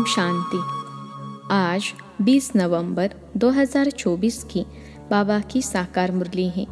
शांति। आज 20 नवंबर 2024 की बाबा की साकार मुरली है।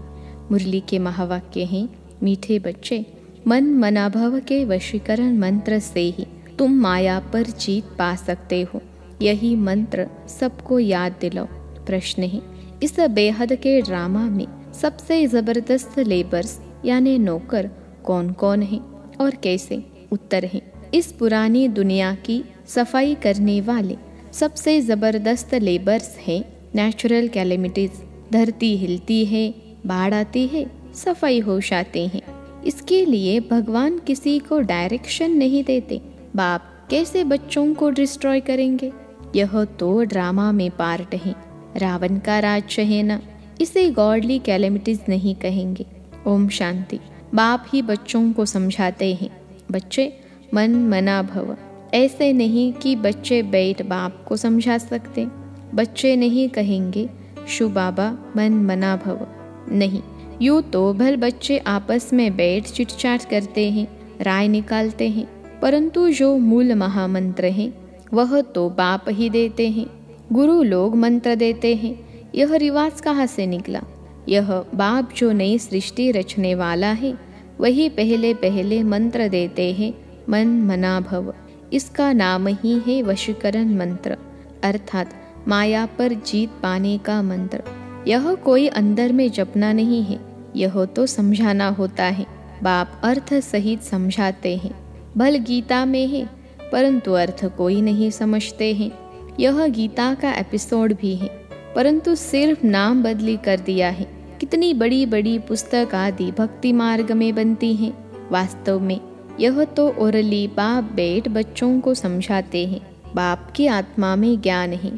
मुरली के महावाक्य हैं, मीठे बच्चे, मन मनाभव के वशीकरण मंत्र से ही तुम माया पर जीत पा सकते हो। यही मंत्र सबको याद दिलाओ। प्रश्न है, इस बेहद के ड्रामा में सबसे जबरदस्त लेबर्स यानी नौकर कौन कौन है और कैसे? उत्तर है, इस पुरानी दुनिया की सफाई करने वाले सबसे जबरदस्त लेबर्स हैं नेचुरल कैलेमिटीज। धरती हिलती है, बाढ़ आती है, सफाई हो जाते हैं। इसके लिए भगवान किसी को डायरेक्शन नहीं देते। बाप कैसे बच्चों को डिस्ट्रॉय करेंगे? यह तो ड्रामा में पार्ट है। रावण का राज्य है ना, इसे गॉडली कैलेमिटीज नहीं कहेंगे। ओम शांति। बाप ही बच्चों को समझाते हैं, बच्चे मन मना भव। ऐसे नहीं कि बच्चे बैठ बाप को समझा सकते। बच्चे नहीं कहेंगे शु बाबा मन मना भव, नहीं। यूँ तो भल बच्चे आपस में बैठ चिटचाट करते हैं, राय निकालते हैं, परंतु जो मूल महामंत्र है वह तो बाप ही देते हैं। गुरु लोग मंत्र देते हैं। यह रिवाज कहाँ से निकला? यह बाप जो नई सृष्टि रचने वाला है वही पहले पहले मंत्र देते हैं, मन मना भव। इसका नाम ही है वशीकरण मंत्र, अर्थात माया पर जीत पाने का मंत्र। यह कोई अंदर में जपना नहीं है, यह तो समझाना होता है। बाप अर्थ सहित समझाते हैं। भल गीता में है, परंतु अर्थ कोई नहीं समझते हैं। यह गीता का एपिसोड भी है, परंतु सिर्फ नाम बदली कर दिया है। कितनी बड़ी बड़ी पुस्तक आदि भक्ति मार्ग में बनती हैं। वास्तव में यह तो ओरली बाप बैठ बच्चों को समझाते हैं। बाप की आत्मा में ज्ञान है,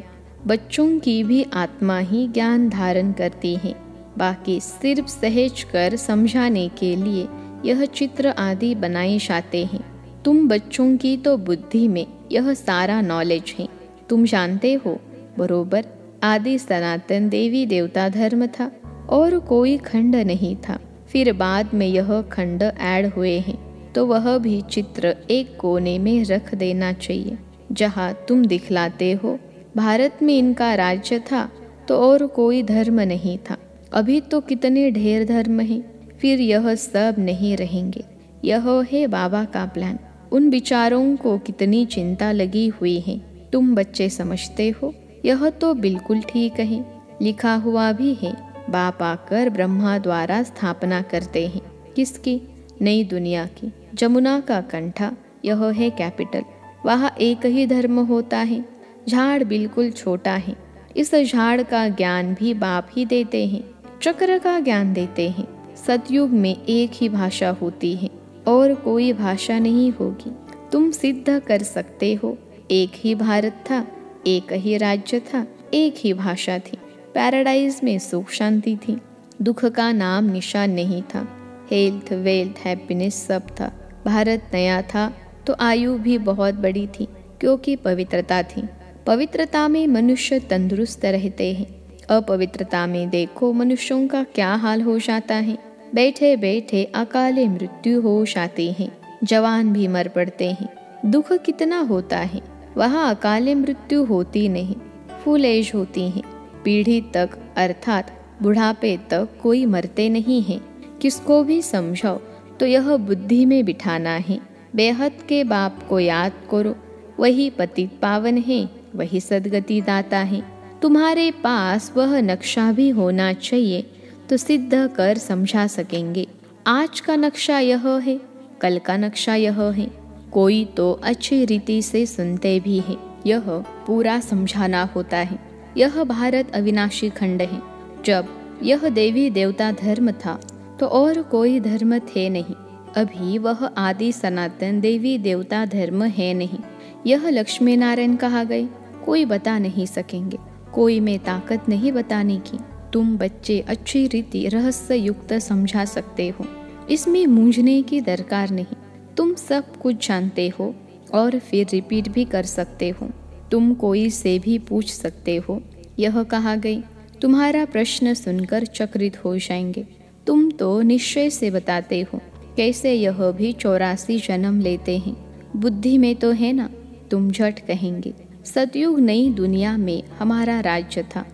बच्चों की भी आत्मा ही ज्ञान धारण करती है। बाकी सिर्फ सहज कर समझाने के लिए यह चित्र आदि बनाए जाते हैं। तुम बच्चों की तो बुद्धि में यह सारा नॉलेज है। तुम जानते हो बरोबर आदि सनातन देवी देवता धर्म था और कोई खंड नहीं था। फिर बाद में यह खंड ऐड हुए हैं, तो वह भी चित्र एक कोने में रख देना चाहिए जहाँ तुम दिखलाते हो भारत में इनका राज्य था तो और कोई धर्म नहीं था। अभी तो कितने ढेर धर्म हैं, फिर यह सब नहीं रहेंगे। यह है बाबा का प्लान। उन विचारों को कितनी चिंता लगी हुई है, तुम बच्चे समझते हो। यह तो बिल्कुल ठीक है, लिखा हुआ भी है। बाप आकर ब्रह्मा द्वारा स्थापना करते हैं। किसकी? नई दुनिया की। जमुना का कंठा यह है कैपिटल। वहाँ एक ही धर्म होता है। झाड़ बिल्कुल छोटा है। इस झाड़ का ज्ञान भी बाप ही देते हैं। चक्र का ज्ञान देते हैं। सतयुग में एक ही भाषा होती है और कोई भाषा नहीं होगी। तुम सिद्ध कर सकते हो, एक ही भारत था, एक ही राज्य था, एक ही भाषा थी। पैराडाइज में सुख शांति थी, दुख का नाम निशान नहीं था। हेल्थ वेल्थ हैप्पीनेस सब था। भारत नया था तो आयु भी बहुत बड़ी थी, क्योंकि पवित्रता थी। पवित्रता में मनुष्य तंदुरुस्त रहते हैं। अपवित्रता में देखो मनुष्यों का क्या हाल हो जाता है। बैठे बैठे अकाले मृत्यु हो जाती है, जवान भी मर पड़ते हैं। दुख कितना होता है। वहाँ अकाले मृत्यु होती नहीं, फुल एज होती है। पीढ़ी तक अर्थात बुढ़ापे तक कोई मरते नहीं है। किसको भी समझाओ तो यह बुद्धि में बिठाना है। बेहद के बाप को याद करो, वही पतित पावन है, वही सदगति दाता है। तुम्हारे पास वह नक्शा भी होना चाहिए तो सिद्ध कर समझा सकेंगे। आज का नक्शा यह है, कल का नक्शा यह है। कोई तो अच्छी रीति से सुनते भी है, यह पूरा समझाना होता है। यह भारत अविनाशी खंड है। जब यह देवी देवता धर्म था तो और कोई धर्म थे नहीं। अभी वह आदि सनातन देवी देवता धर्म है नहीं। यह लक्ष्मी नारायण कहा गए, कोई बता नहीं सकेंगे। कोई में ताकत नहीं बताने की। तुम बच्चे अच्छी रीति रहस्य युक्त समझा सकते हो, इसमें मूंझने की दरकार नहीं। तुम सब कुछ जानते हो और फिर रिपीट भी कर सकते हो। तुम कोई से भी पूछ सकते हो। यह कहा गई, तुम्हारा प्रश्न सुनकर चकित हो जाएंगे। तुम तो निश्चय से बताते हो, कैसे यह भी 84 जन्म लेते हैं। बुद्धि में तो है ना, तुम झट कहेंगे सतयुग नई दुनिया में हमारा राज्य था।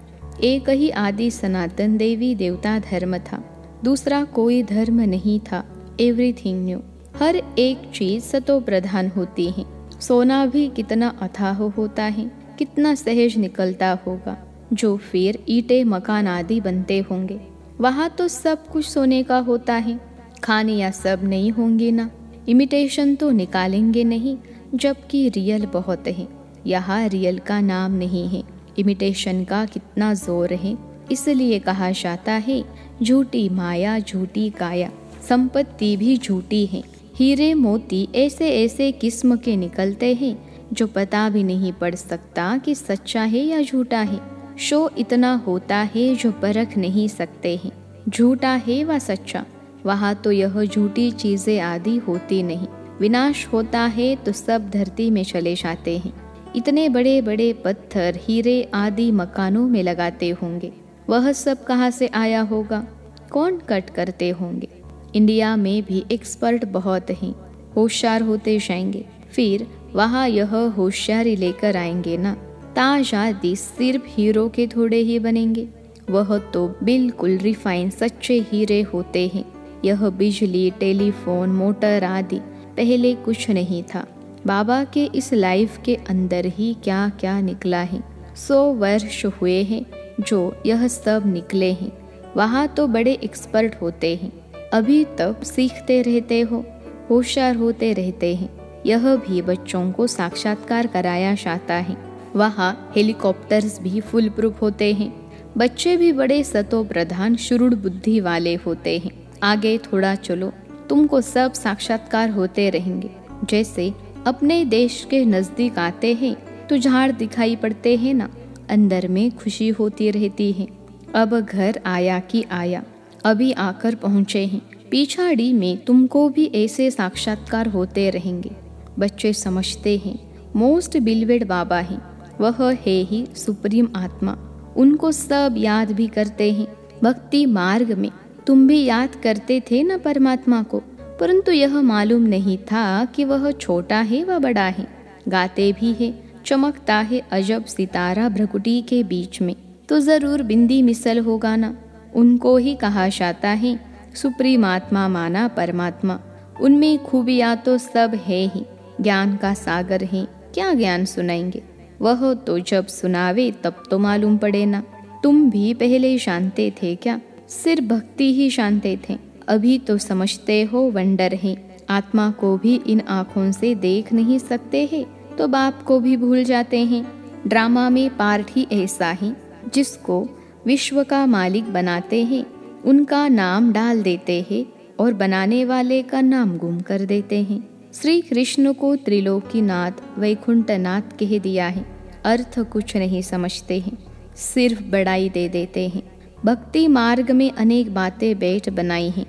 एक ही आदि सनातन देवी देवता धर्म था, दूसरा कोई धर्म नहीं था। Everything new. हर एक चीज सतो प्रधान होती है। सोना भी कितना अथाह होता है, कितना सहज निकलता होगा, जो फिर ईंटें मकान आदि बनते होंगे। वहाँ तो सब कुछ सोने का होता है। खानियाँ सब नहीं होंगी ना। इमिटेशन तो निकालेंगे नहीं, जबकि रियल बहुत है। यहाँ रियल का नाम नहीं है, इमिटेशन का कितना जोर है। इसलिए कहा जाता है, झूठी माया झूठी काया। संपत्ति भी झूठी है। हीरे मोती ऐसे ऐसे किस्म के निकलते हैं जो पता भी नहीं पड़ सकता कि सच्चा है या झूठा है। शो इतना होता है जो परख नहीं सकते हैं, झूठा है व सच्चा। वहाँ तो यह झूठी चीजें आदि होती नहीं। विनाश होता है तो सब धरती में चले जाते हैं। इतने बड़े बड़े पत्थर हीरे आदि मकानों में लगाते होंगे, वह सब कहाँ से आया होगा? कौन कट करते होंगे? इंडिया में भी एक्सपर्ट बहुत हैं, होशियार होते जाएंगे, फिर वहाँ यह होशियारी लेकर आएंगे ना। ताज आदि सिर्फ हीरो के थोड़े ही बनेंगे, वह तो बिल्कुल रिफाइन सच्चे हीरे होते हैं। यह बिजली, टेलीफोन, मोटर आदि पहले कुछ नहीं था। बाबा के इस लाइफ के अंदर ही क्या क्या निकला है। 100 वर्ष हुए हैं जो यह सब निकले हैं। वहाँ तो बड़े एक्सपर्ट होते हैं, अभी तक सीखते रहते हो, होशियार होते रहते हैं। यह भी बच्चों को साक्षात्कार कराया जाता है। वहाँ हेलीकॉप्टर्स भी फुल प्रूफ होते हैं। बच्चे भी बड़े सतो प्रधान शुरुड़ बुद्धि वाले होते हैं। आगे थोड़ा चलो, तुमको सब साक्षात्कार होते रहेंगे। जैसे अपने देश के नजदीक आते हैं तो झाड़ दिखाई पड़ते हैं ना, अंदर में खुशी होती रहती है। अब घर आया कि आया, अभी आकर पहुँचे हैं। पिछाड़ी में तुमको भी ऐसे साक्षात्कार होते रहेंगे। बच्चे समझते हैं मोस्ट बिलीवेड बाबा हैं, वह है ही सुप्रीम आत्मा। उनको सब याद भी करते हैं। भक्ति मार्ग में तुम भी याद करते थे न परमात्मा को, परंतु यह मालूम नहीं था कि वह छोटा है व बड़ा है। गाते भी है, चमकता है अजब सितारा भ्रकुटी के बीच में, तो जरूर बिंदी मिसल होगा ना। उनको ही कहा जाता है सुप्रीम आत्मा माना परमात्मा। उनमें खूबियाँ तो सब है ही, ज्ञान का सागर है। क्या ज्ञान सुनाएंगे, वह तो जब सुनावे तब तो मालूम पड़े ना। तुम भी पहले जानते थे क्या? सिर्फ भक्ति ही जानते थे, अभी तो समझते हो वंडर है। आत्मा को भी इन आँखों से देख नहीं सकते हैं तो बाप को भी भूल जाते हैं। ड्रामा में पार्ट ही ऐसा है जिसको विश्व का मालिक बनाते हैं, उनका नाम डाल देते हैं और बनाने वाले का नाम गुम कर देते हैं। श्री कृष्ण को त्रिलोकीनाथ वैकुंठनाथ कह दिया है, अर्थ कुछ नहीं समझते हैं, सिर्फ बड़ाई दे देते हैं। भक्ति मार्ग में अनेक बातें बैठ बनाई हैं।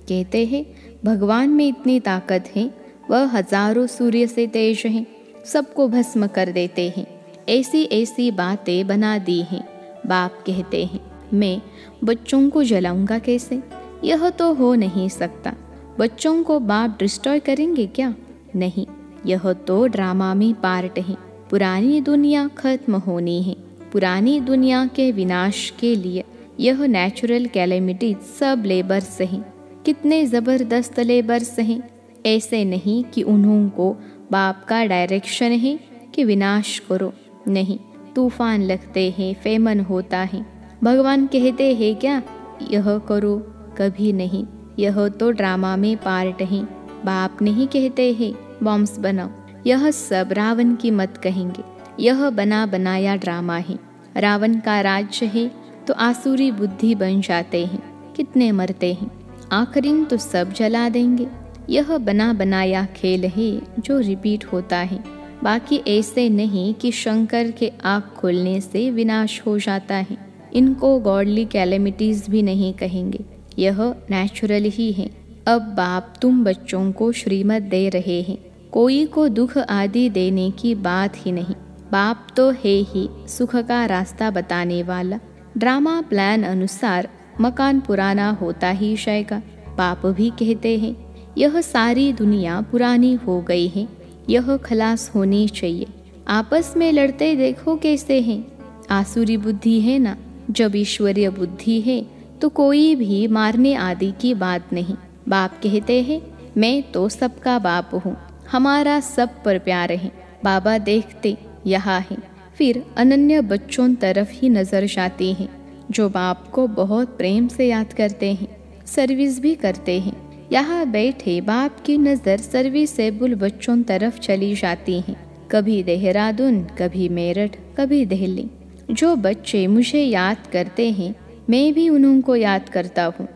कहते हैं भगवान में इतनी ताकत है, वह हजारों सूर्य से तेज हैं, सबको भस्म कर देते हैं। ऐसी ऐसी बातें बना दी हैं। बाप कहते हैं मैं बच्चों को जलाऊंगा कैसे? यह तो हो नहीं सकता। बच्चों को बाप डिस्ट्रॉय करेंगे क्या? नहीं, यह तो ड्रामा में पार्ट है। पुरानी दुनिया खत्म होनी है। पुरानी दुनिया के विनाश के लिए यह नेचुरल कैलेमिटी सब लेबर्स हैं। कितने ज़बरदस्त लेबर्स हैं। ऐसे नहीं कि उन्हों को बाप का डायरेक्शन है कि विनाश करो, नहीं। तूफान लगते हैं, फेमन होता है, भगवान कहते हैं क्या यह करो? कभी नहीं। यह तो ड्रामा में पार्ट है। बाप नहीं कहते हैं बॉम्ब्स बनाओ। यह सब रावण की मत कहेंगे। यह बना बनाया ड्रामा है। रावण का राज्य है तो आसुरी बुद्धि बन जाते हैं, कितने मरते हैं, आखिरी तो सब जला देंगे। यह बना बनाया खेल है जो रिपीट होता है। बाकी ऐसे नहीं कि शंकर के आँख खोलने से विनाश हो जाता है। इनको गॉडली कैलेमिटीज भी नहीं कहेंगे, यह नेचुरल ही है। अब बाप तुम बच्चों को श्रीमत दे रहे हैं, कोई को दुख आदि देने की बात ही नहीं। बाप तो है ही सुख का रास्ता बताने वाला। ड्रामा प्लान अनुसार मकान पुराना होता ही जाएगा। बाप भी कहते हैं यह सारी दुनिया पुरानी हो गई है, यह खलास होनी चाहिए। आपस में लड़ते देखो कैसे हैं। आसुरी बुद्धि है ना, जब ईश्वरीय बुद्धि है तो कोई भी मारने आदि की बात नहीं। बाप कहते हैं मैं तो सबका बाप हूँ, हमारा सब पर प्यार है। बाबा देखते यहाँ है, फिर अनन्य बच्चों तरफ ही नजर जाती है, जो बाप को बहुत प्रेम से याद करते हैं, सर्विस भी करते हैं। यहाँ बैठे बाप की नज़र सर्विसेबल बच्चों तरफ चली जाती है, कभी देहरादून, कभी मेरठ, कभी दिल्ली। जो बच्चे मुझे याद करते हैं मैं भी उनको याद करता हूँ।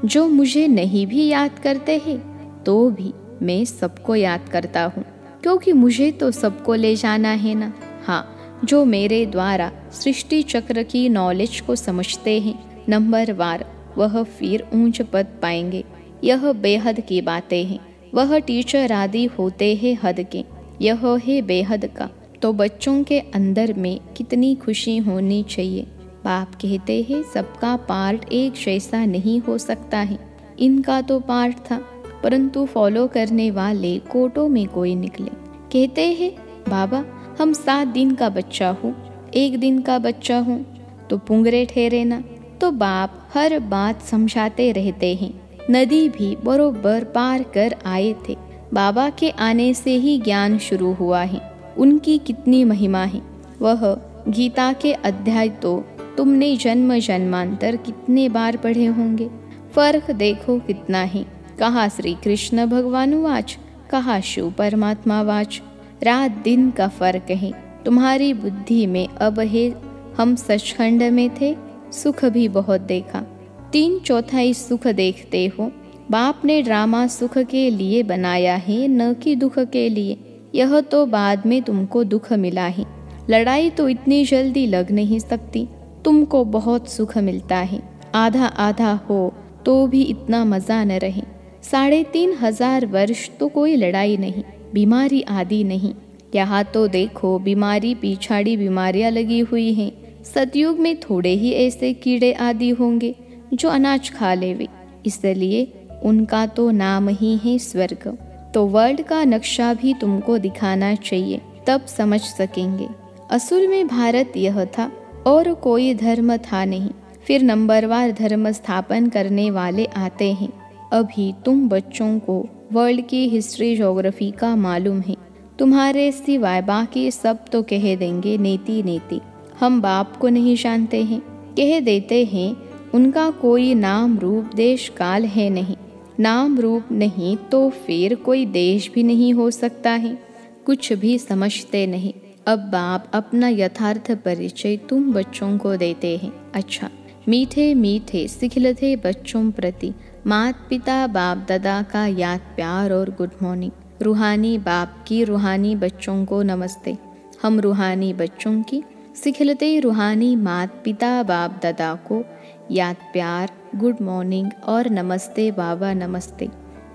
जो मुझे नहीं भी याद करते हैं तो भी मैं सबको याद करता हूँ, क्योंकि मुझे तो सबको ले जाना है ना। हाँ, जो मेरे द्वारा सृष्टि चक्र की नॉलेज को समझते हैं नंबरवार, वह फिर ऊंच पद पाएंगे। यह बेहद की बातें हैं। वह टीचर आदि होते हैं हद के, यह है बेहद का। तो बच्चों के अंदर में कितनी खुशी होनी चाहिए। बाप कहते हैं सबका पार्ट एक जैसा नहीं हो सकता है। इनका तो पार्ट था, परंतु फॉलो करने वाले कोटों में कोई निकले। कहते हैं बाबा हम 7 दिन का बच्चा हूँ, 1 दिन का बच्चा हूँ तो पुंगरे ठहरे ना। तो बाप हर बात समझाते रहते हैं। नदी भी बरोबर पार कर आए थे। बाबा के आने से ही ज्ञान शुरू हुआ है। उनकी कितनी महिमा है। वह गीता के अध्याय तो तुमने जन्म जन्मांतर कितने बार पढ़े होंगे। फर्क देखो कितना है। कहाँ श्री कृष्ण भगवान वाच, कहाँ शिव परमात्मा वाच। रात दिन का फर्क है। तुम्हारी बुद्धि में अब है हम सचखंड में थे, सुख भी बहुत देखा। 3/4 सुख देखते हो। बाप ने ड्रामा सुख के लिए बनाया है, न कि दुख के लिए। यह तो बाद में तुमको दुख मिला है। लड़ाई तो इतनी जल्दी लग नहीं सकती। तुमको बहुत सुख मिलता है। आधा आधा हो तो भी इतना मजा न रहे। 3,500 वर्ष तो कोई लड़ाई नहीं, बीमारी आदि नहीं। यहाँ तो देखो बीमारी पिछाड़ी बीमारियां लगी हुई हैं। सतयुग में थोड़े ही ऐसे कीड़े आदि होंगे जो अनाज खा लेवे, इसलिए उनका तो नाम ही है स्वर्ग। तो वर्ल्ड का नक्शा भी तुमको दिखाना चाहिए, तब समझ सकेंगे। असल में भारत यह था और कोई धर्म था नहीं। फिर नंबरवार धर्म स्थापन करने वाले आते हैं। अभी तुम बच्चों को वर्ल्ड की हिस्ट्री ज्योग्राफी का मालूम है। तुम्हारे सिवाय बाकी सब तो कह देंगे नेति नेति, हम बाप को नहीं जानते हैं। कह देते हैं उनका कोई नाम रूप देश काल है नहीं। नाम रूप नहीं तो फिर कोई देश भी नहीं हो सकता है। कुछ भी समझते नहीं। अब बाप अपना यथार्थ परिचय तुम बच्चों को देते हैं। अच्छा, मीठे मीठे सिखलते बच्चों प्रति माता पिता बाप दादा का याद प्यार और गुड मॉर्निंग। रूहानी बाप की रूहानी बच्चों को नमस्ते। हम रूहानी बच्चों की सिखलते रूहानी माता पिता बाप दादा को याद प्यार, गुड मॉर्निंग और नमस्ते बाबा नमस्ते।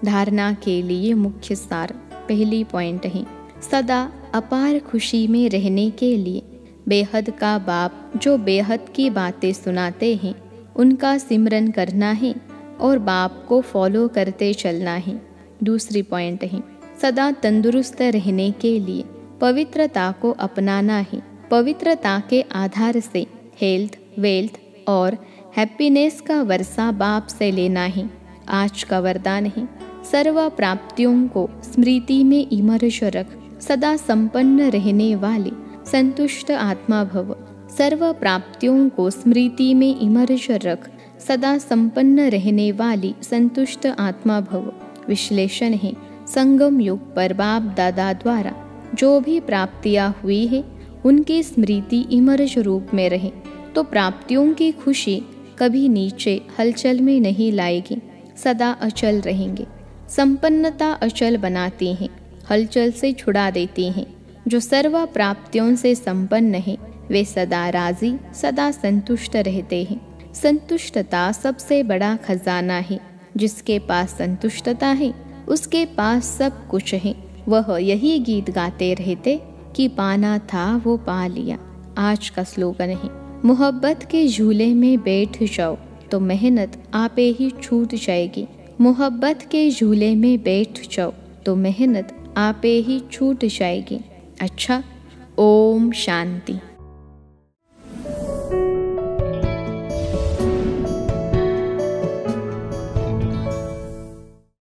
धारणा के लिए मुख्य सार पहली पॉइंट है, सदा अपार खुशी में रहने के लिए बेहद का बाप जो बेहद की बातें सुनाते हैं उनका सिमरन करना है और बाप को फॉलो करते चलना है। दूसरी पॉइंट है, सदा तंदुरुस्त रहने के लिए पवित्रता को अपनाना है। पवित्रता के आधार से हेल्थ, वेल्थ और हैप्पीनेस का वर्षा बाप से लेना है। आज का वरदान है, सर्व प्राप्तियों को स्मृति में इमर्श रख, सदा संपन्न रहने वाले संतुष्ट आत्मा भव। सर्व प्राप्तियों को स्मृति में इमर्श रख, सदा संपन्न रहने वाली संतुष्ट आत्मा भव। विश्लेषण है, संगम युग पर बाप दादा द्वारा जो भी प्राप्तियां हुई है उनकी स्मृति इमर्श रूप में रहे तो प्राप्तियों की खुशी कभी नीचे हलचल में नहीं लाएगी, सदा अचल रहेंगे। संपन्नता अचल बनाती है, हलचल से छुड़ा देती हैं। जो सर्व प्राप्तियों से संपन्न है वे सदा राजी, सदा संतुष्ट रहते हैं। संतुष्टता सबसे बड़ा खजाना है। जिसके पास संतुष्टता है उसके पास सब कुछ है। वह यही गीत गाते रहते कि पाना था वो पा लिया। आज का स्लोगन है, मोहब्बत के झूले में बैठ जाओ तो मेहनत आपे ही छूट जाएगी। मोहब्बत के झूले में बैठ जाओ तो मेहनत आपे ही छूट जाएगी। अच्छा, ओम शांति।